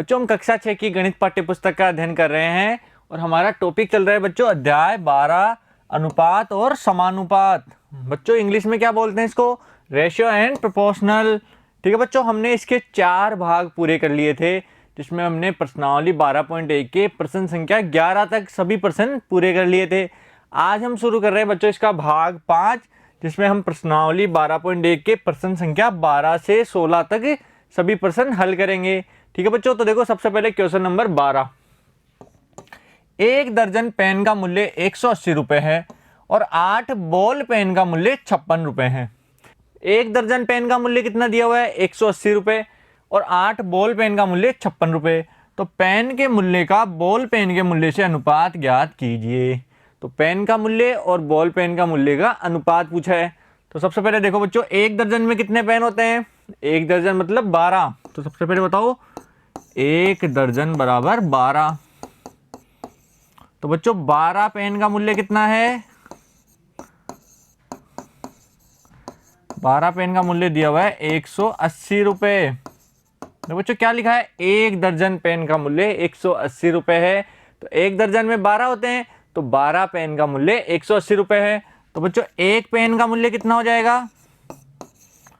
बच्चों हम कक्षा 6 की गणित पाठ्य पुस्तक का अध्ययन कर रहे हैं और हमारा टॉपिक चल रहा है बच्चों अध्याय 12 अनुपात और समानुपात। बच्चों इंग्लिश में क्या बोलते हैं इसको, रेशियो एंड प्रोपोर्शनल। ठीक है बच्चों, हमने इसके 4 भाग पूरे कर लिए थे जिसमें हमने प्रश्नावली 12.1 के प्रश्न संख्या 11 तक सभी प्रश्न पूरे कर लिए थे। आज हम शुरू कर रहे हैं बच्चों इसका भाग 5 जिसमें हम प्रश्नावली 12.1 के प्रश्न संख्या 12 से 16 तक सभी प्रश्न हल करेंगे। ठीक है बच्चों, तो देखो सबसे पहले क्वेश्चन नंबर 12। एक दर्जन पेन का मूल्य 180 रुपए है और 8 बॉल पेन का मूल्य 56 रुपए है। एक दर्जन पेन का मूल्य कितना दिया हुआ है, 180 रुपए, और 8 बॉल पेन का मूल्य 56 रुपए। तो पेन के मूल्य का बॉल पेन के मूल्य से अनुपात ज्ञात कीजिए। तो पेन का मूल्य और बॉल पेन का मूल्य का अनुपात पूछा है। तो सबसे पहले देखो बच्चों, एक दर्जन में कितने पेन होते हैं, एक दर्जन मतलब 12। तो सबसे पहले बताओ, एक दर्जन बराबर 12। तो बच्चों 12 पेन का मूल्य कितना है, 12 पेन का मूल्य दिया हुआ है 180 रुपए। तो बच्चों क्या लिखा है, एक दर्जन पेन का मूल्य 180 रुपए है। तो एक दर्जन में 12 होते हैं तो 12 पेन का मूल्य 180 रुपए है। तो बच्चों एक पेन का मूल्य कितना हो जाएगा,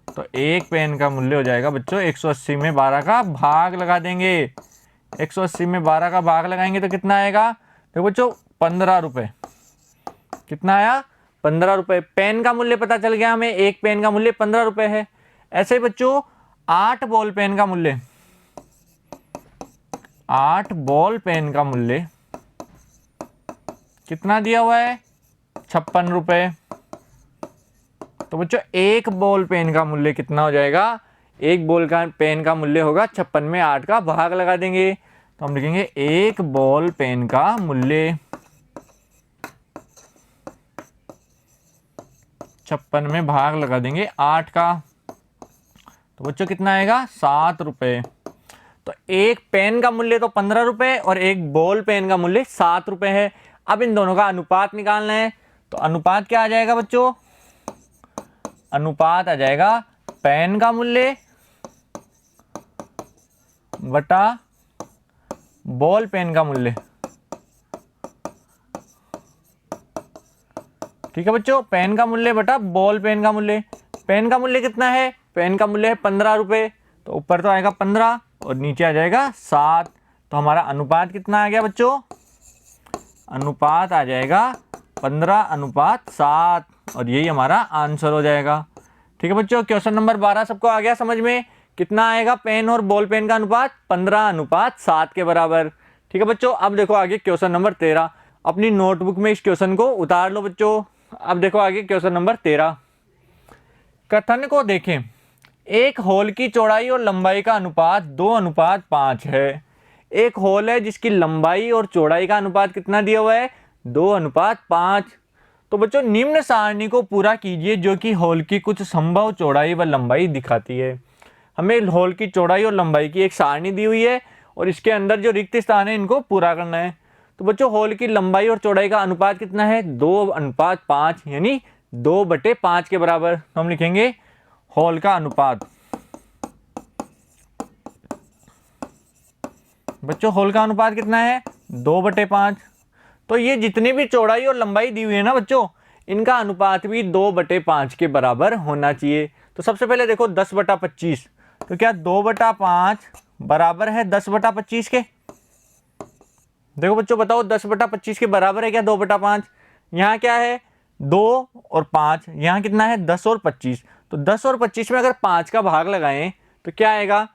तो एक पेन का मूल्य हो जाएगा बच्चों 180 में 12 का भाग लगा देंगे। 180 में 12 का भाग लगाएंगे तो कितना आएगा, देखो बच्चों 15 रुपए। कितना आया, 15 रुपए। पेन का मूल्य पता चल गया हमें, एक पेन का मूल्य 15 रुपए है। ऐसे ही बच्चों 8 बॉल पेन का मूल्य, 8 बॉल पेन का मूल्य कितना दिया हुआ है, 56 रुपए। तो बच्चों एक बॉल पेन का मूल्य कितना हो जाएगा, एक बॉल का पेन का मूल्य होगा 56 में 8 का भाग लगा देंगे। तो हम लिखेंगे एक बॉल पेन का मूल्य 56 में भाग लगा देंगे 8 का। तो बच्चों कितना आएगा, 7 रुपए। तो एक पेन का मूल्य तो 15 रुपए और एक बॉल पेन का मूल्य 7 रुपए है। अब इन दोनों का अनुपात निकालना है। तो अनुपात क्या आ जाएगा बच्चों, अनुपात आ जाएगा पेन का मूल्य बटा बॉल पेन का मूल्य। ठीक है बच्चों, पेन का मूल्य बटा बॉल पेन का मूल्य। पेन का मूल्य कितना है, पेन का मूल्य है 15 रुपए, तो ऊपर तो आएगा 15 और नीचे आ जाएगा 7। तो हमारा अनुपात कितना आ गया बच्चों, अनुपात आ जाएगा 15:7 और यही हमारा आंसर हो जाएगा। ठीक है बच्चों, क्वेश्चन नंबर 12 सबको आ गया समझ में। कितना आएगा पेन और बॉल पेन का अनुपात, 15:7 के बराबर। ठीक है बच्चों, अब देखो आगे क्वेश्चन नंबर 13। अपनी नोटबुक में इस क्वेश्चन को उतार लो बच्चों। अब देखो आगे क्वेश्चन नंबर 13। कथन को देखें, एक होल की चौड़ाई और लंबाई का अनुपात 2:5 है। एक होल है जिसकी लंबाई और चौड़ाई का अनुपात कितना दिया हुआ है, 2:5। तो बच्चों निम्न सारणी को पूरा कीजिए जो कि होल की कुछ संभव चौड़ाई व लंबाई दिखाती है। हमें होल की चौड़ाई और लंबाई की एक सारणी दी हुई है और इसके अंदर जो रिक्त स्थान है इनको पूरा करना है। तो बच्चों होल की लंबाई और चौड़ाई का अनुपात कितना है, 2:5 यानी 2/5 के बराबर। तो हम लिखेंगे होल का अनुपात। बच्चों होल का अनुपात कितना है, 2/5। तो ये जितनी भी चौड़ाई और लंबाई दी हुई है ना बच्चों, इनका अनुपात भी 2/5 के बराबर होना चाहिए। तो सबसे पहले देखो 10/25, तो क्या 2/5 बराबर है 10/25 के। देखो बच्चों बताओ 10/25 के बराबर है क्या 2/5। यहाँ क्या है 2 और 5, यहाँ कितना है 10 और 25। तो 10 और 25 में अगर 5 का भाग लगाएं तो क्या आएगा,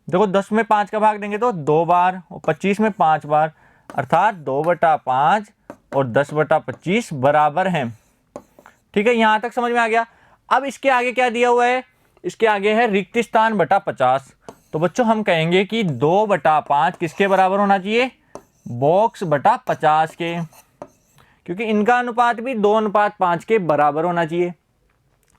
देखो 10 में 5 का भाग देंगे तो 2 बार और 25 में 5 बार, अर्थात 2/5 और 10/25 बराबर हैं। ठीक है, यहां तक समझ में आ गया। अब इसके आगे क्या दिया हुआ है, इसके आगे है रिक्त स्थान बटा 50। तो बच्चों हम कहेंगे कि 2/5 किसके बराबर होना चाहिए, बॉक्स बटा 50 के, क्योंकि इनका अनुपात भी 2:5 के बराबर होना चाहिए।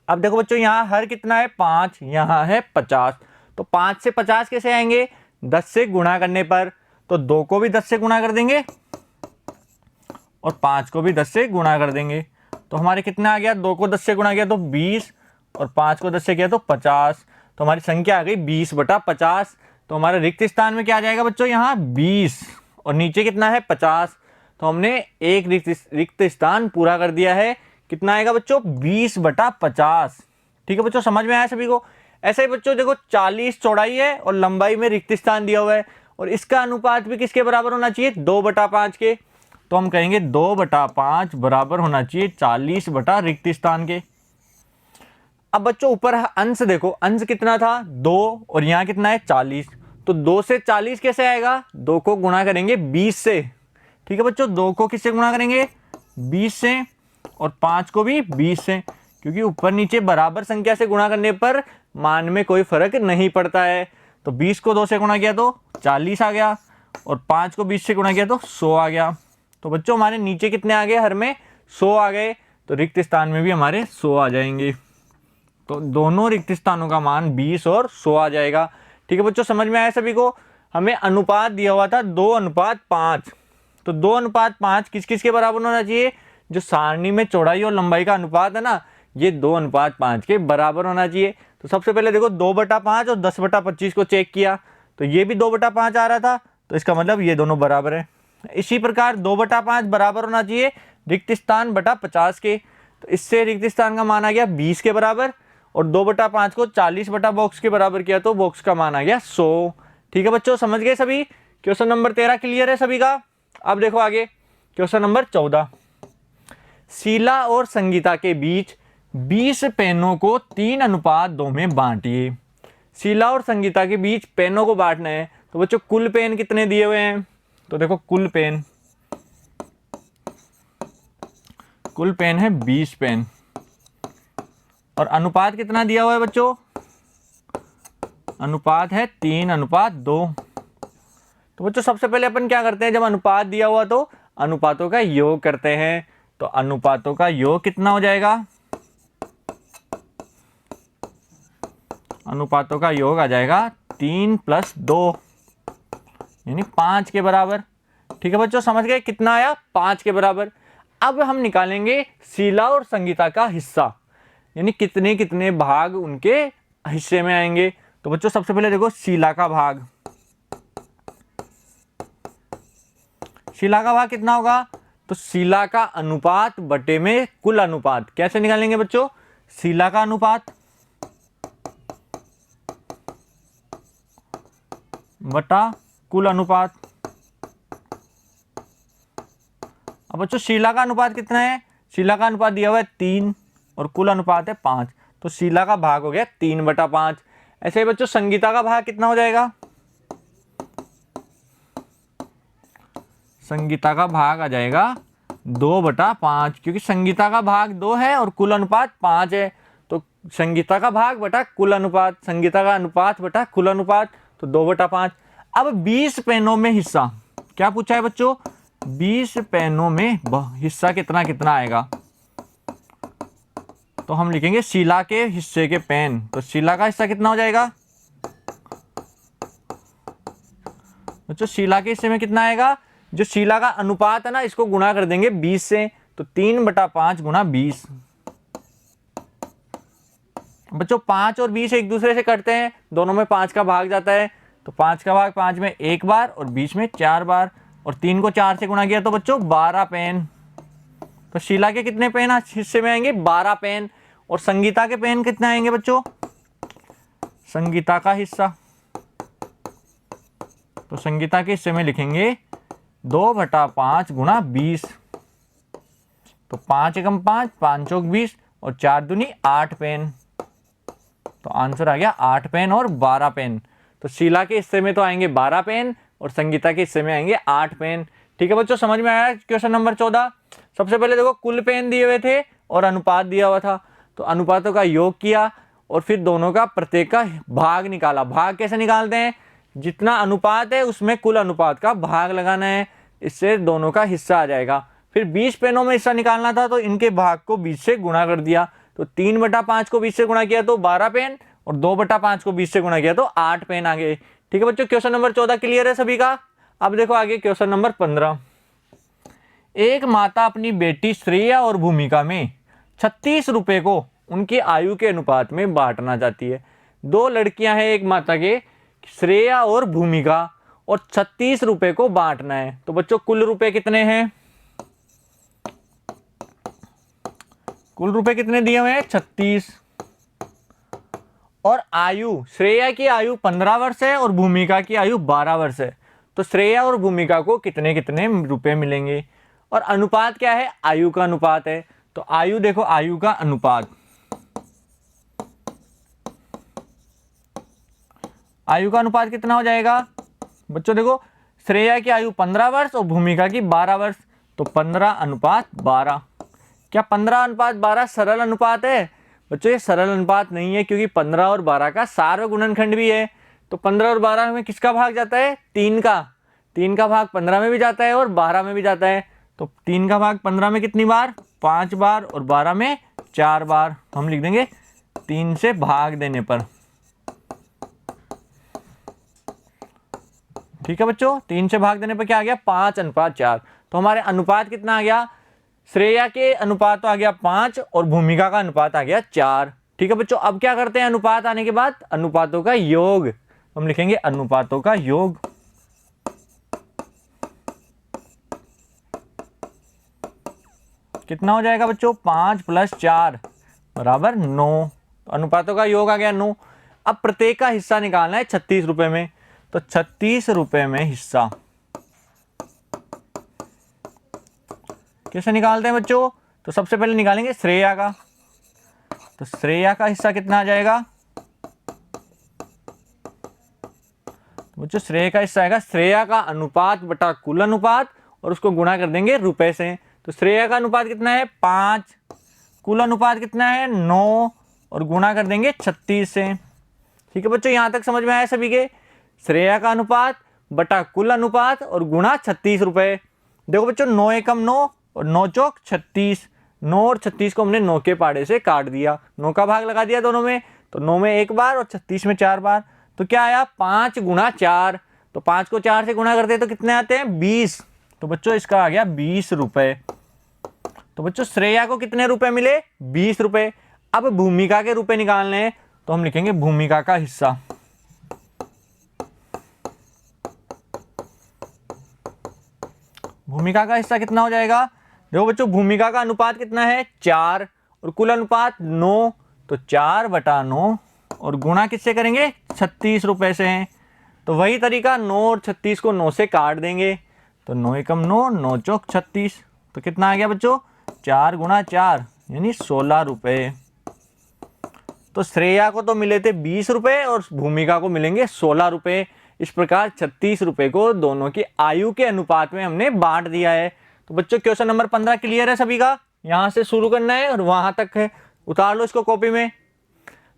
अब देखो बच्चों यहाँ हर कितना है 5, यहाँ है 50। तो 5 से 50 कैसे आएंगे, 10 से गुणा करने पर। तो 2 को भी 10 से गुणा कर देंगे और 5 को भी 10 से गुणा कर देंगे। तो हमारे कितना आ गया, 2 को 10 से गुणा किया तो 20 और 5 को 10 से किया तो 50। तो हमारी संख्या आ गई 20/50। तो हमारे रिक्त स्थान में क्या आ जाएगा बच्चों, यहाँ 20 और नीचे कितना है 50। तो हमने एक रिक्त स्थान पूरा कर दिया है। कितना आएगा बच्चों, 20/50। ठीक है बच्चों, समझ में आया सभी को। ऐसे ही बच्चों देखो 40 चौड़ाई है और लंबाई में रिक्त स्थान दिया हुआ है और इसका अनुपात भी किसके बराबर होना चाहिए, 2/5 के। तो हम कहेंगे 2/5 बराबर होना चाहिए 40 बटा रिक्त स्थान के। अब बच्चों ऊपर अंश देखो, अंश कितना था 2 और यहाँ कितना है 40। तो 2 से 40 कैसे आएगा, 2 को गुणा करेंगे 20 से। ठीक है बच्चों, 2 को किससे गुणा करेंगे, 20 से, और 5 को भी 20 से, क्योंकि ऊपर नीचे बराबर संख्या से गुणा करने पर मान में कोई फर्क नहीं पड़ता है। तो 20 को 2 से गुणा किया तो 40 आ गया और 5 को 20 से गुणा किया तो 100 आ गया। तो बच्चों हमारे नीचे कितने आ गए, हर में 100 आ गए। तो रिक्त स्थान में भी हमारे 100 आ जाएंगे। तो दोनों रिक्त स्थानों का मान 20 और 100 आ जाएगा। ठीक है बच्चों, समझ में आया सभी को। हमें अनुपात दिया हुआ था 2:5। तो 2:5 किस किस के बराबर होना चाहिए, जो सारणी में चौड़ाई और लंबाई का अनुपात है ना, ये 2:5 के बराबर होना चाहिए। तो सबसे पहले देखो 2/5 और 10/25 को चेक किया तो ये भी 2/5 आ रहा था, तो इसका मतलब ये दोनों बराबर है। इसी प्रकार 2/5 बराबर होना चाहिए रिक्त स्थान बटा 50 के। तो इससे रिक्त स्थान का मान आ गया 20 के बराबर और 2/5 को 40 बटा बॉक्स के बराबर किया तो बॉक्स का मान आ गया 100। ठीक है बच्चों, समझ गए सभी। क्वेश्चन नंबर 13 क्लियर है सभी का। अब देखो आगे क्वेश्चन नंबर 14। शीला और संगीता के बीच 20 पेनों को 3:2 में बांटिए। शीला और संगीता के बीच पेनों को बांटना है, तो बच्चों कुल पेन कितने दिए हुए हैं, तो देखो कुल पेन है 20 पेन और अनुपात कितना दिया हुआ है बच्चों, अनुपात है 3:2। तो बच्चों सबसे पहले अपन क्या करते हैं, जब अनुपात दिया हुआ तो अनुपातों का योग करते हैं। तो अनुपातों का योग कितना हो जाएगा, अनुपातों का योग आ जाएगा 3 + 2 यानी 5 के बराबर। ठीक है बच्चों, समझ गए, कितना आया 5 के बराबर। अब हम निकालेंगे शीला और संगीता का हिस्सा, यानी कितने कितने भाग उनके हिस्से में आएंगे। तो बच्चों सबसे पहले देखो शीला का भाग, शीला का भाग कितना होगा, तो शीला का अनुपात बटे में कुल अनुपात। कैसे निकालेंगे बच्चों, शीला का अनुपात बटा कुल अनुपात। अब बच्चों शीला का अनुपात कितना है, शीला का अनुपात दिया हुआ है 3 और कुल अनुपात है 5, तो शीला का भाग हो गया 3/5। ऐसे ही बच्चों संगीता का भाग कितना हो जाएगा, संगीता का भाग आ जाएगा 2/5, क्योंकि संगीता का भाग 2 है और कुल अनुपात 5 है। तो संगीता का भाग बटा कुल अनुपात, संगीता का अनुपात बटा कुल अनुपात, तो 2/5। अब 20 पेनों में हिस्सा, क्या पूछा है बच्चों, 20 पेनों में हिस्सा कितना कितना आएगा। तो हम लिखेंगे शीला के हिस्से के पेन, तो शीला का हिस्सा कितना हो जाएगा बच्चों, शीला के हिस्से में कितना आएगा, जो शीला का अनुपात है ना इसको गुणा कर देंगे 20 से, तो 3/5 गुणा 20। बच्चों 5 और 20 एक दूसरे से कटते हैं, दोनों में 5 का भाग जाता है, तो 5 का भाग 5 में 1 बार और 20 में 4 बार, और 3 को 4 से गुणा किया तो बच्चों 12 पेन। तो शीला के कितने पेन हिस्से में आएंगे, 12 पेन। और संगीता के पेन कितने आएंगे बच्चों, संगीता का हिस्सा, तो संगीता के हिस्से में लिखेंगे 2/5 गुणा 20। तो 5 एकम 5, 5 चौक 20 और 4 दूनी 8 पेन। तो आंसर आ गया 8 पेन और 12 पेन। तो शीला के हिस्से में तो आएंगे 12 पेन और संगीता के हिस्से में आएंगे 8 पेन। ठीक है बच्चों, समझ में आया क्वेश्चन नंबर 14। सबसे पहले देखो कुल पेन दिए हुए थे और अनुपात दिया हुआ था, तो अनुपातों का योग किया और फिर दोनों का प्रत्येक का भाग निकाला। भाग कैसे निकालते हैं, जितना अनुपात है उसमें कुल अनुपात का भाग लगाना है, इससे दोनों का हिस्सा आ जाएगा। फिर 20 पेनों में हिस्सा निकालना था, तो इनके भाग को 20 से गुणा कर दिया, तो 3/5 को 20 से गुणा किया तो 12 पेन और 2/5 को 20 से गुणा किया तो 8 पेन आ गए। ठीक है बच्चों, क्वेश्चन नंबर 14 क्लियर है सभी का। अब देखो आगे क्वेश्चन नंबर 15। एक माता अपनी बेटी श्रेया और भूमिका में 36 रुपए को उनकी आयु के अनुपात में बांटना चाहती है। 2 लड़कियां हैं एक माता के, श्रेया और भूमिका, और 36 रुपए को बांटना है। तो बच्चों कुल रुपए कितने हैं? कुल रुपए कितने दिए हुए हैं? 36। और आयु, श्रेया की आयु 15 वर्ष है और भूमिका की आयु 12 वर्ष है। तो श्रेया और भूमिका को कितने कितने रुपए मिलेंगे? और अनुपात क्या है? आयु का अनुपात है। तो आयु देखो, आयु का अनुपात, आयु का अनुपात कितना हो जाएगा बच्चों? देखो श्रेया की आयु 15 वर्ष और भूमिका की 12 वर्ष, तो 15:12। क्या 15:12 सरल अनुपात है? बच्चों ये सरल अनुपात नहीं है, क्योंकि 15 और 12 का सार्व गुणनखंड भी है। तो 15 और 12 में किसका भाग जाता है? 3 का। 3 का भाग 15 में भी जाता है और 12 में भी जाता है। तो 3 का भाग 15 में कितनी बार? 5 बार, और 12 में 4 बार। हम लिख देंगे 3 से भाग देने पर। ठीक है बच्चों, 3 से भाग देने पर क्या आ गया? 5:4। तो हमारे अनुपात कितना आ गया? श्रेया के अनुपात तो आ गया 5 और भूमिका का अनुपात आ गया 4। ठीक है बच्चों, अब क्या करते हैं अनुपात आने के बाद? अनुपातों का योग। हम लिखेंगे अनुपातों का योग। कितना हो जाएगा बच्चों? 5 + 4 = 9। तो अनुपातों का योग आ गया 9। अब प्रत्येक का हिस्सा निकालना है 36 रुपए में। तो 36 रुपए में हिस्सा कैसे निकालते हैं बच्चों? तो सबसे पहले निकालेंगे श्रेया का। तो श्रेया का हिस्सा कितना आ जाएगा? तो बच्चों श्रेया का हिस्सा आएगा श्रेया का अनुपात बटा कुल अनुपात, और उसको गुणा कर देंगे रुपए से। तो श्रेया का अनुपात कितना है? 5, कुल अनुपात कितना है? 9, और गुणा कर देंगे 36 से। ठीक है बच्चों, यहां तक समझ में आया सभी के? श्रेया का अनुपात बटा कुल अनुपात और गुणा 36 रुपए। देखो बच्चों 9 एकम 9 और 9 चौक 36। 9 और 36 को हमने 9 के पाड़े से काट दिया, 9 का भाग लगा दिया दोनों में। तो 9 में 1 बार और 36 में 4 बार। तो क्या आया? 5 × 4। तो 5 को 4 से गुणा करते हैं तो कितने आते हैं? 20। तो बच्चों इसका आ गया 20 रुपए। तो बच्चों श्रेया को कितने रुपए मिले? 20 रुपए। अब भूमिका के रुपए निकालने हैं, तो हम लिखेंगे भूमिका का हिस्सा। भूमिका का हिस्सा कितना हो जाएगा? देखो बच्चों भूमिका का अनुपात कितना है? 4, और कुल अनुपात 9। तो 4/9, और गुणा किससे करेंगे? 36 रुपए से। तो वही तरीका, 9 और 36 को 9 से काट देंगे। तो 9 एकम 9, 9 चौक 36। तो कितना आ गया बच्चों? 4 × 4 यानी 16 रुपए। तो श्रेया को तो मिले थे 20 रुपए और भूमिका को मिलेंगे 16 रुपए। इस प्रकार 36 रुपए को दोनों की आयु के अनुपात में हमने बांट दिया है। तो बच्चों क्वेश्चन नंबर 15 क्लियर है सभी का? यहां से शुरू करना है और वहां तक है, उतार लो इसको कॉपी में।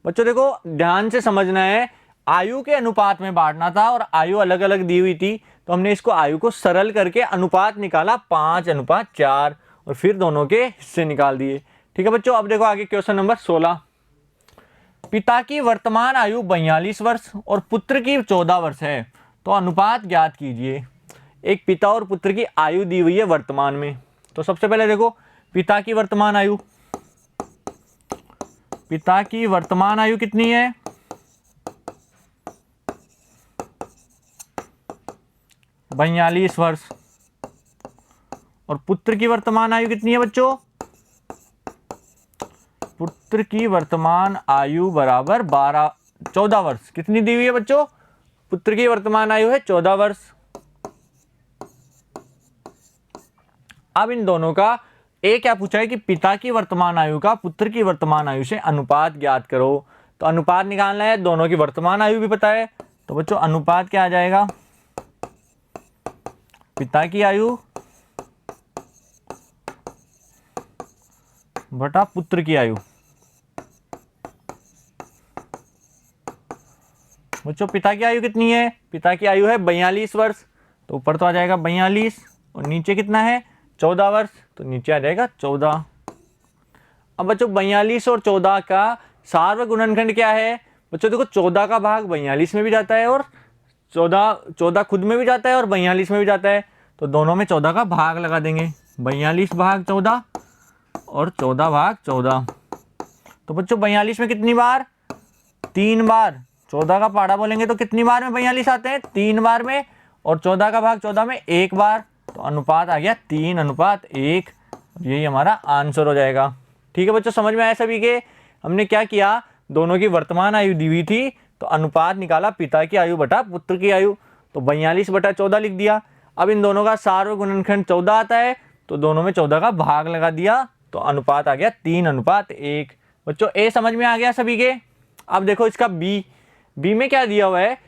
बच्चों देखो ध्यान से समझना है, आयु के अनुपात में बांटना था और आयु अलग अलग दी हुई थी, तो हमने इसको आयु को सरल करके अनुपात निकाला 5:4 और फिर दोनों के हिस्से निकाल दिए। ठीक है बच्चों, अब देखो आगे क्वेश्चन नंबर 16। पिता की वर्तमान आयु 42 वर्ष और पुत्र की 14 वर्ष है, तो अनुपात ज्ञात कीजिए। एक पिता और पुत्र की आयु दी हुई है वर्तमान में। तो सबसे पहले देखो पिता की वर्तमान आयु, पिता की वर्तमान आयु कितनी है? 42 वर्ष। और पुत्र की वर्तमान आयु कितनी है बच्चों? पुत्र की वर्तमान आयु बराबर 14 वर्ष। कितनी दी हुई है बच्चों? पुत्र की वर्तमान आयु है 14 वर्ष। अब इन दोनों का एक क्या पूछा है कि पिता की वर्तमान आयु का पुत्र की वर्तमान आयु से अनुपात ज्ञात करो। तो अनुपात निकालना है, दोनों की वर्तमान आयु भी पता है। तो बच्चों अनुपात क्या आ जाएगा? पिता की आयु बटा पुत्र की आयु। बच्चों पिता की आयु कितनी है? पिता की आयु है 42 वर्ष। तो ऊपर तो आ जाएगा 42 और नीचे कितना है? 14 वर्ष। तो नीचे आ जाएगा 14। अब बच्चों 42 और 14 का सार्व गुणनखंड क्या है? बच्चों देखो 14 का भाग 42 में भी जाता है और 14 खुद में भी जाता है और 42 में भी जाता है। तो दोनों में 14 का भाग लगा देंगे, 42 भाग 14 और 14 भाग 14। तो बच्चों 42 में कितनी बार? 3 बार। 14 का पहाड़ा बोलेंगे तो कितनी बार में 42 आते हैं? 3 बार में। और 14 का भाग 14 में 1 बार, तो अनुपात आ गया 3:1। यही हमारा आंसर हो जाएगा। ठीक है बच्चों, समझ में आया सभी के? हमने क्या किया, दोनों की वर्तमान आयु दी हुई थी तो अनुपात निकाला पिता की आयु बटा पुत्र की आयु, तो 42/14 लिख दिया। अब इन दोनों का सार्वत्रिक गुणनखंड 14 आता है, तो दोनों में 14 का भाग लगा दिया, तो अनुपात आ गया 3:1। बच्चों ए समझ में आ गया सभी के? अब देखो इसका बी में क्या दिया हुआ है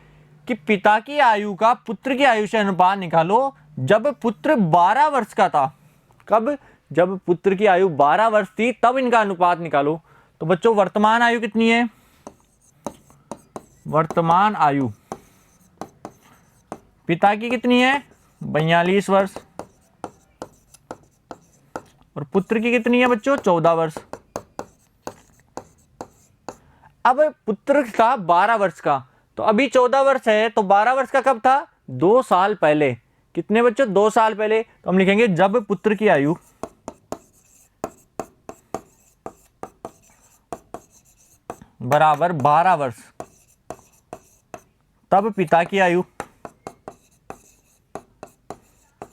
कि पिता की आयु का पुत्र की आयु से अनुपात निकालो जब पुत्र 12 वर्ष का था। कब? जब पुत्र की आयु 12 वर्ष थी तब इनका अनुपात निकालो। तो बच्चों वर्तमान आयु कितनी है? वर्तमान आयु पिता की कितनी है? 42 वर्ष। और पुत्र की कितनी है बच्चों? 14 वर्ष। अब पुत्र था 12 वर्ष का, तो अभी 14 वर्ष है, तो 12 वर्ष का कब था? 2 साल पहले। कितने बच्चों? 2 साल पहले। तो हम लिखेंगे जब पुत्र की आयु बराबर 12 वर्ष तब पिता की आयु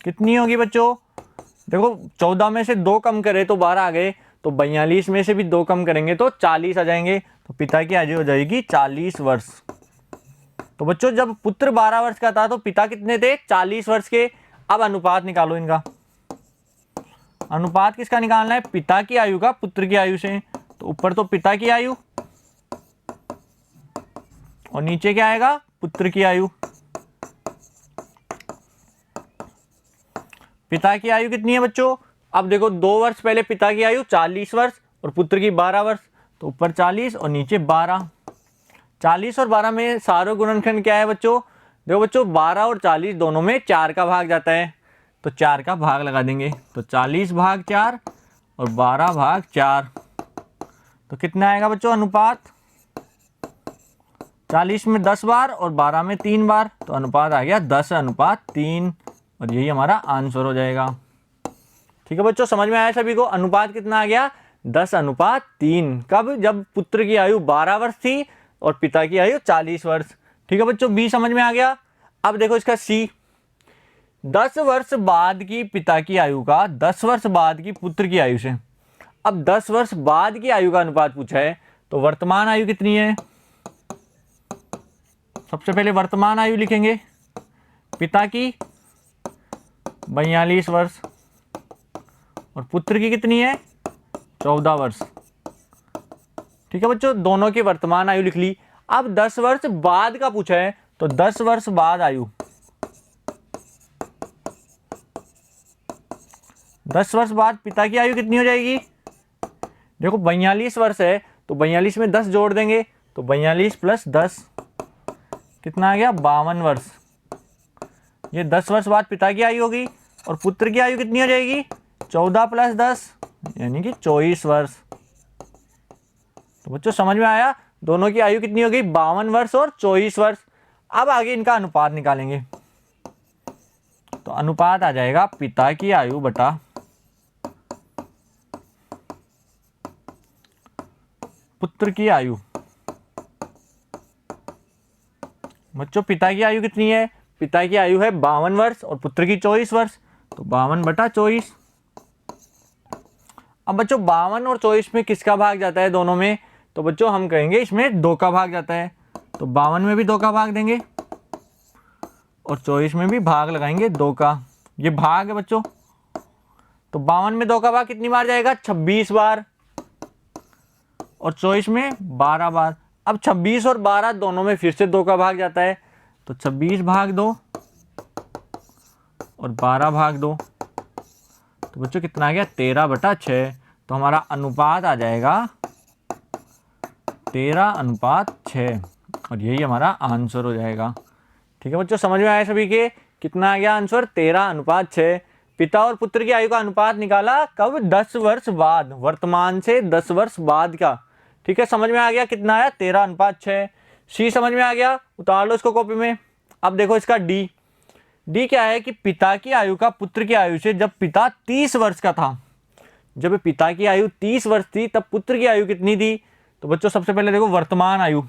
कितनी होगी बच्चों? देखो 14 में से 2 कम करे तो 12 आ गए, तो 42 में से भी 2 कम करेंगे तो 40 आ जाएंगे, तो पिता की आयु हो जाएगी 40 वर्ष। तो बच्चों जब पुत्र 12 वर्ष का था तो पिता कितने थे? 40 वर्ष के। अब अनुपात निकालो इनका। अनुपात किसका निकालना है? पिता की आयु का पुत्र की आयु से। तो ऊपर तो पिता की आयु और नीचे क्या आएगा? पुत्र की आयु। पिता की आयु कितनी है बच्चों? अब देखो 2 वर्ष पहले पिता की आयु 40 वर्ष और पुत्र की 12 वर्ष, तो ऊपर 40 और नीचे 12। 40 और 12 में सार्वत्रिक गुणनखंड क्या है बच्चों? देखो बच्चों 12 और 40 दोनों में 4 का भाग जाता है, तो 4 का भाग लगा देंगे, तो 40/4 और 12/4। तो कितना आएगा बच्चों अनुपात? 40 में 10 बार और 12 में 3 बार, तो अनुपात आ गया 10:3 और यही हमारा आंसर हो जाएगा। ठीक है बच्चों, समझ में आया सभी को? अनुपात कितना आ गया? 10:3। कब? जब पुत्र की आयु 12 वर्ष थी और पिता की आयु 40 वर्ष। ठीक है बच्चों, बी समझ में आ गया। अब देखो इसका सी, 10 वर्ष बाद की पिता की आयु का 10 वर्ष बाद की पुत्र की आयु से। अब 10 वर्ष बाद की आयु का अनुपात पूछा है, तो वर्तमान आयु कितनी है? सबसे पहले वर्तमान आयु लिखेंगे, पिता की 42 वर्ष और पुत्र की कितनी है? 14 वर्ष। ठीक है बच्चों, दोनों की वर्तमान आयु लिख ली। अब 10 वर्ष बाद का पूछा है, तो 10 वर्ष बाद आयु, 10 वर्ष बाद पिता की आयु कितनी हो जाएगी? देखो 42 वर्ष है, तो 42 में 10 जोड़ देंगे, तो 42 + 10 कितना आ गया? 52 वर्ष। ये 10 वर्ष बाद पिता की आयु होगी और पुत्र की आयु कितनी हो जाएगी? 14 + 10 यानी कि 24 वर्ष। तो बच्चों समझ में आया? दोनों की आयु कितनी हो गई? 52 वर्ष और 24 वर्ष। अब आगे इनका अनुपात निकालेंगे, तो अनुपात आ जाएगा पिता की आयु बटा पुत्र की आयु। बच्चों पिता की आयु कितनी है? पिता की आयु है 52 वर्ष और पुत्र की 24 वर्ष, तो 52/24। अब बच्चों 52 और 24 में किसका भाग जाता है दोनों में? तो बच्चों हम कहेंगे इसमें 2 का भाग जाता है, तो 52 में भी 2 का भाग देंगे और 24 में भी भाग लगाएंगे 2 का। ये भाग है बच्चों, तो 52 में 2 का भाग कितनी बार जाएगा? 26 बार और 24 में 12 बार। अब 26 और 12 दोनों में फिर से 2 का भाग जाता है, तो 26/2 और 12/2, तो बच्चों कितना आ गया? 13/6। तो हमारा अनुपात आ जाएगा 13:6 और यही हमारा आंसर हो जाएगा। ठीक है बच्चों, समझ में आया सभी के? कितना आ गया आंसर? 13:6। पिता और पुत्र की आयु का अनुपात निकाला कब? 10 वर्ष बाद, वर्तमान से 10 वर्ष बाद का। ठीक है, समझ में आ गया? कितना आया? 13:6। सी समझ में आ गया? उतार लो इसको कॉपी में। अब देखो इसका डी क्या है कि पिता की आयु का पुत्र की आयु से जब पिता 30 वर्ष का था, जब पिता की आयु 30 वर्ष थी तब पुत्र की आयु कितनी थी? तो बच्चों सबसे पहले देखो वर्तमान आयु,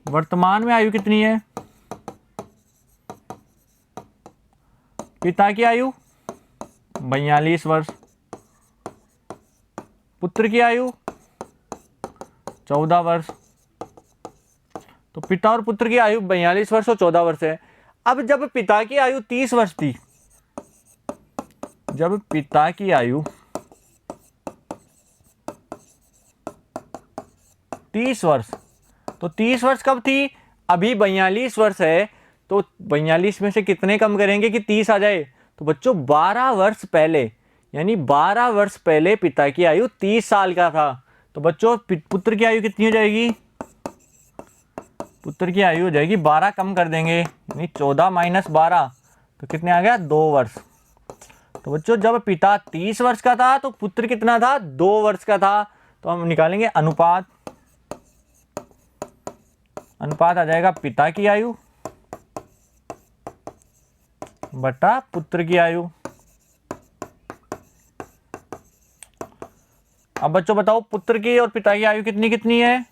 वर्तमान में आयु कितनी है? पिता की आयु 42 वर्ष, पुत्र की आयु 14 वर्ष। तो पिता और पुत्र की आयु 42 वर्ष और 14 वर्ष है। अब जब पिता की आयु 30 वर्ष थी, जब पिता की आयु 30 वर्ष, तो 30 वर्ष कब थी? अभी 42 वर्ष है, तो 42 में से कितने कम करेंगे कि 30 आ जाए? तो बच्चों 12 वर्ष पहले, यानी 12 वर्ष पहले पिता की आयु 30 साल का था। तो बच्चों पुत्र की आयु कितनी हो जाएगी? पुत्र की आयु हो जाएगी 12 कम कर देंगे, यानी 14 माइनस 12, तो कितने आ गया? 2 वर्ष। तो बच्चों जब पिता 30 वर्ष का था तो पुत्र कितना था? 2 वर्ष का था। तो हम निकालेंगे अनुपात, अनुपात आ जाएगा पिता की आयु बटा पुत्र की आयु। अब बच्चों बताओ पुत्र की और पिता की आयु कितनी कितनी है?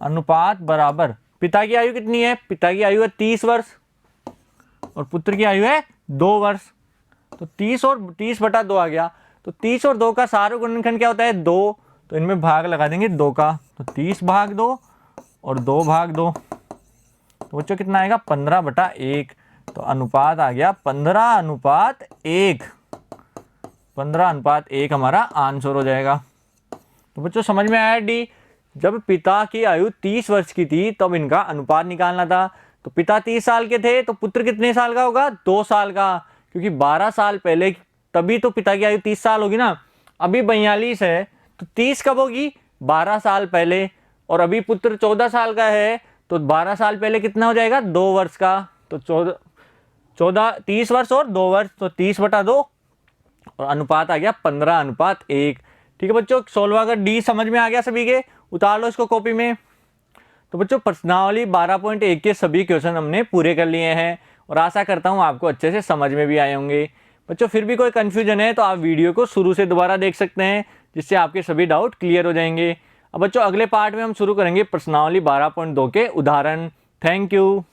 अनुपात बराबर, पिता की आयु कितनी है? पिता की आयु है 30 वर्ष और पुत्र की आयु है 2 वर्ष। तो 30 और 30 बटा 2 आ गया। तो 30 और 2 का सारा गुणनखंड क्या होता है? 2। तो इनमें भाग लगा देंगे 2 का, तो 30 भाग 2 और 2 भाग 2। तो बच्चों कितना आएगा? 15 बटा 1। तो अनुपात आ गया 15 अनुपात 1। 15 अनुपात 1 हमारा आंसर हो जाएगा। तो बच्चों समझ में आया डी? जब पिता की आयु 30 वर्ष की थी तब इनका अनुपात निकालना था। तो पिता 30 साल के थे तो पुत्र कितने साल का होगा? 2 साल का, क्योंकि 12 साल पहले, तभी तो पिता की आयु 30 साल होगी ना। अभी 42 है तो 30 कब होगी? 12 साल पहले। और अभी पुत्र 14 साल का है तो 12 साल पहले कितना हो जाएगा? 2 वर्ष का। तो 30 वर्ष और 2 वर्ष, तो 30 बटा 2 और अनुपात आ गया 15 अनुपात 1। ठीक है बच्चों, 16वां का डी समझ में आ गया सभी के? उतार लो इसको कॉपी में। तो बच्चों प्रश्नावली 12.1 के सभी क्वेश्चन हमने पूरे कर लिए हैं और आशा करता हूँ आपको अच्छे से समझ में भी आए होंगे। बच्चों फिर भी कोई कन्फ्यूजन है तो आप वीडियो को शुरू से दोबारा देख सकते हैं, जिससे आपके सभी डाउट क्लियर हो जाएंगे। अब बच्चों अगले पार्ट में हम शुरू करेंगे प्रश्नावली 12.2 के उदाहरण। Thank you.